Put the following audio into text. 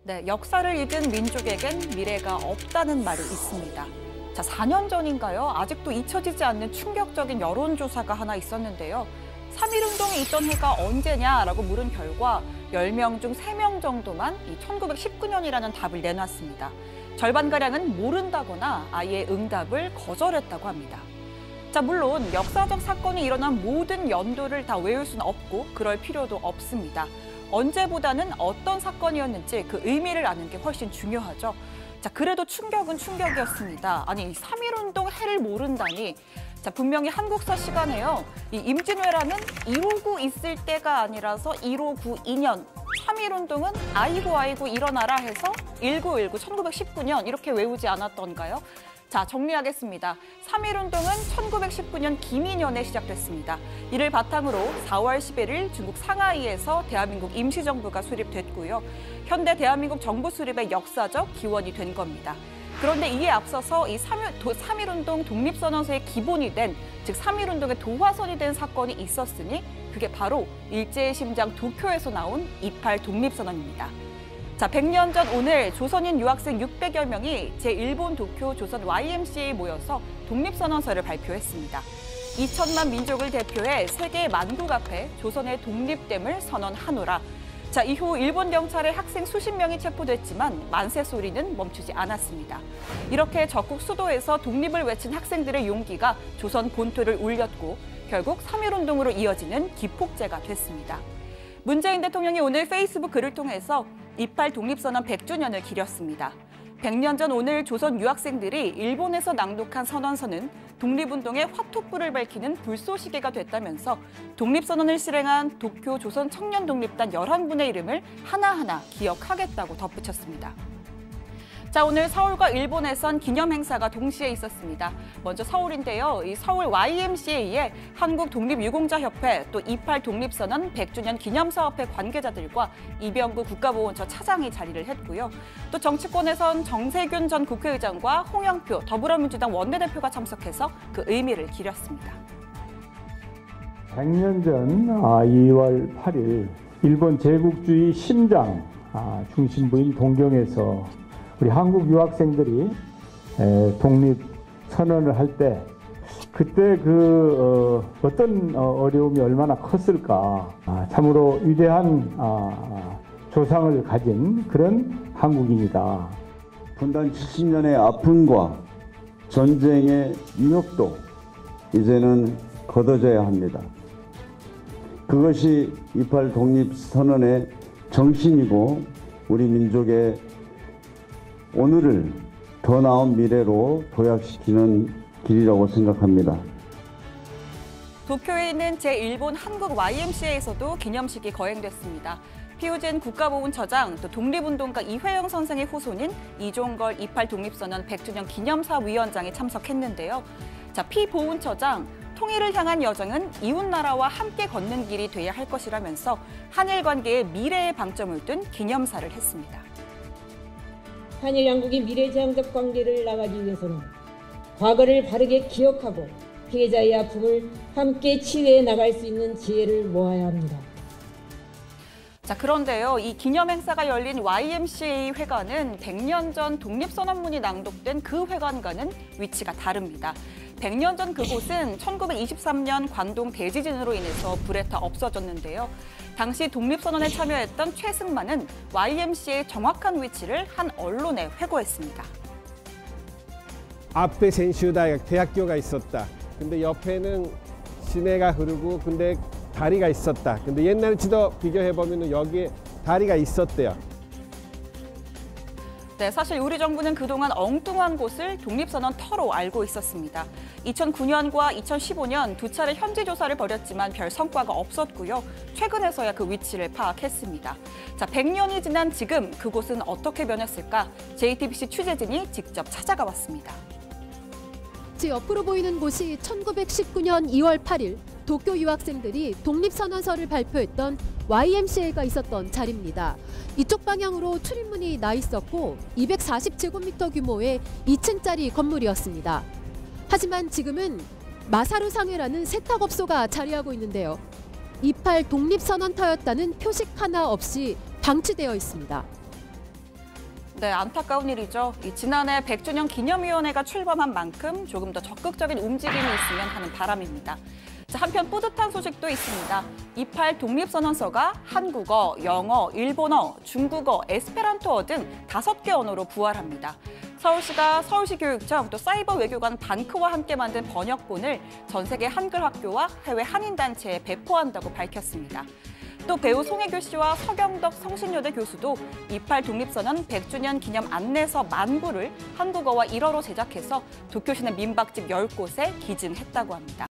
네, 역사를 잊은 민족에겐 미래가 없다는 말이 있습니다. 자, 4년 전인가요? 아직도 잊혀지지 않는 충격적인 여론조사가 하나 있었는데요. 3.1운동이 있던 해가 언제냐라고 물은 결과 10명 중 3명 정도만 1919년이라는 답을 내놨습니다. 절반가량은 모른다거나 아예 응답을 거절했다고 합니다. 자, 물론 역사적 사건이 일어난 모든 연도를 다 외울 수는 없고 그럴 필요도 없습니다. 언제보다는 어떤 사건이었는지 그 의미를 아는 게 훨씬 중요하죠. 자, 그래도 충격은 충격이었습니다. 아니, 3.1운동 해를 모른다니. 자, 분명히 한국사 시간에요. 이 임진왜란은 159 있을 때가 아니라서 1592년. 3.1운동은 아이고 일어나라 해서 1919, 1919년 이렇게 외우지 않았던가요? 자, 정리하겠습니다. 3.1운동은 1919년 기민년에 시작됐습니다. 이를 바탕으로 4월 11일 중국 상하이에서 대한민국 임시정부가 수립됐고요. 현대 대한민국 정부 수립의 역사적 기원이 된 겁니다. 그런데 이에 앞서서 이 3.1운동 독립선언서의 기본이 된, 즉 3.1운동의 도화선이 된 사건이 있었으니 그게 바로 일제의 심장 도쿄에서 나온 28 독립선언입니다. 자, 100년 전 오늘 조선인 유학생 600여 명이 제1본 도쿄 조선 YMCA에 모여서 독립선언서를 발표했습니다. 2천만 민족을 대표해 세계의 만국 앞에 조선의 독립됨을 선언하노라. 자, 이후 일본 경찰의 학생 수십 명이 체포됐지만 만세 소리는 멈추지 않았습니다. 이렇게 적국 수도에서 독립을 외친 학생들의 용기가 조선 본토를 울렸고 결국 3.1운동으로 이어지는 기폭제가 됐습니다. 문재인 대통령이 오늘 페이스북 글을 통해서 28 독립선언 100주년을 기렸습니다. 100년 전 오늘 조선 유학생들이 일본에서 낭독한 선언서는 독립운동의 화투불을 밝히는 불쏘시개가 됐다면서 독립선언을 실행한 도쿄 조선 청년독립단 11분의 이름을 하나하나 기억하겠다고 덧붙였습니다. 자, 오늘 서울과 일본에선 기념 행사가 동시에 있었습니다. 먼저 서울인데요. 이 서울 YMCA에 한국독립유공자협회, 또 28 독립선언 100주년 기념사업회 관계자들과 이병구 국가보훈처 차장이 자리를 했고요. 또 정치권에선 정세균 전 국회의장과 홍영표 더불어민주당 원내대표가 참석해서 그 의미를 기렸습니다. 100년 전 2월 8일 일본 제국주의 심장 중심부인 동경에서 우리 한국 유학생들이 독립 선언을 할 때 그때 어떤 어려움이 얼마나 컸을까. 참으로 위대한 조상을 가진 그런 한국인이다. 분단 70년의 아픔과 전쟁의 위협도 이제는 걷어져야 합니다. 그것이 28 독립선언의 정신이고 우리 민족의 오늘을 더 나은 미래로 도약시키는 길이라고 생각합니다. 도쿄에 있는 제1본 한국 YMCA에서도 기념식이 거행됐습니다. 피우진 국가보훈처장, 또 독립운동가 이회영 선생의 후손인 이종걸 28 독립선언 100주년 기념사위원장이 참석했는데요. 자, 피보훈처장, 통일을 향한 여정은 이웃나라와 함께 걷는 길이 돼야 할 것이라면서 한일 관계의 미래에 방점을 둔 기념사를 했습니다. 한일 양국이 미래지향적 관계를 나가기 위해서는 과거를 바르게 기억하고 피해자의 아픔을 함께 치유해 나갈 수 있는 지혜를 모아야 합니다. 자, 그런데요, 이 기념 행사가 열린 YMCA 회관은 100년 전 독립선언문이 낭독된 그 회관과는 위치가 다릅니다. 100년 전 그곳은 1923년 관동 대지진으로 인해서 불에 타 없어졌는데요. 당시 독립선언에 참여했던 최승만은 YMCA의 정확한 위치를 한 언론에 회고했습니다. 앞에 대학교가 있었다. 근데 옆에는 시내가 흐르고 근데 다리가 있었다. 근데 옛날 지도 비교해보면 여기에 다리가 있었대요. 네, 사실 우리 정부는 그동안 엉뚱한 곳을 독립선언 터로 알고 있었습니다. 2009년과 2015년 두 차례 현지 조사를 벌였지만 별 성과가 없었고요. 최근에서야 그 위치를 파악했습니다. 자, 100년이 지난 지금 그곳은 어떻게 변했을까? JTBC 취재진이 직접 찾아가 봤습니다. 제 옆으로 보이는 곳이 1919년 2월 8일 도쿄 유학생들이 독립선언서를 발표했던 YMCA가 있었던 자리입니다. 이쪽 방향으로 출입문이 나 있었고 240제곱미터 규모의 2층짜리 건물이었습니다. 하지만 지금은 마사루 상해라는 세탁업소가 자리하고 있는데요. 28 독립선언터였다는 표식 하나 없이 방치되어 있습니다. 네, 안타까운 일이죠. 지난해 100주년 기념위원회가 출범한 만큼 조금 더 적극적인 움직임이 있으면 하는 바람입니다. 자, 한편 뿌듯한 소식도 있습니다. 28 독립선언서가 한국어, 영어, 일본어, 중국어, 에스페란토어 등 5개 언어로 부활합니다. 서울시가 서울시교육청 또 사이버 외교관 반크와 함께 만든 번역본을 전 세계 한글 학교와 해외 한인단체에 배포한다고 밝혔습니다. 또 배우 송혜교 씨와 서경덕 성신여대 교수도 28 독립선언 100주년 기념 안내서 만부를 한국어와 일어로 제작해서 도쿄 시내 민박집 10곳에 기증했다고 합니다.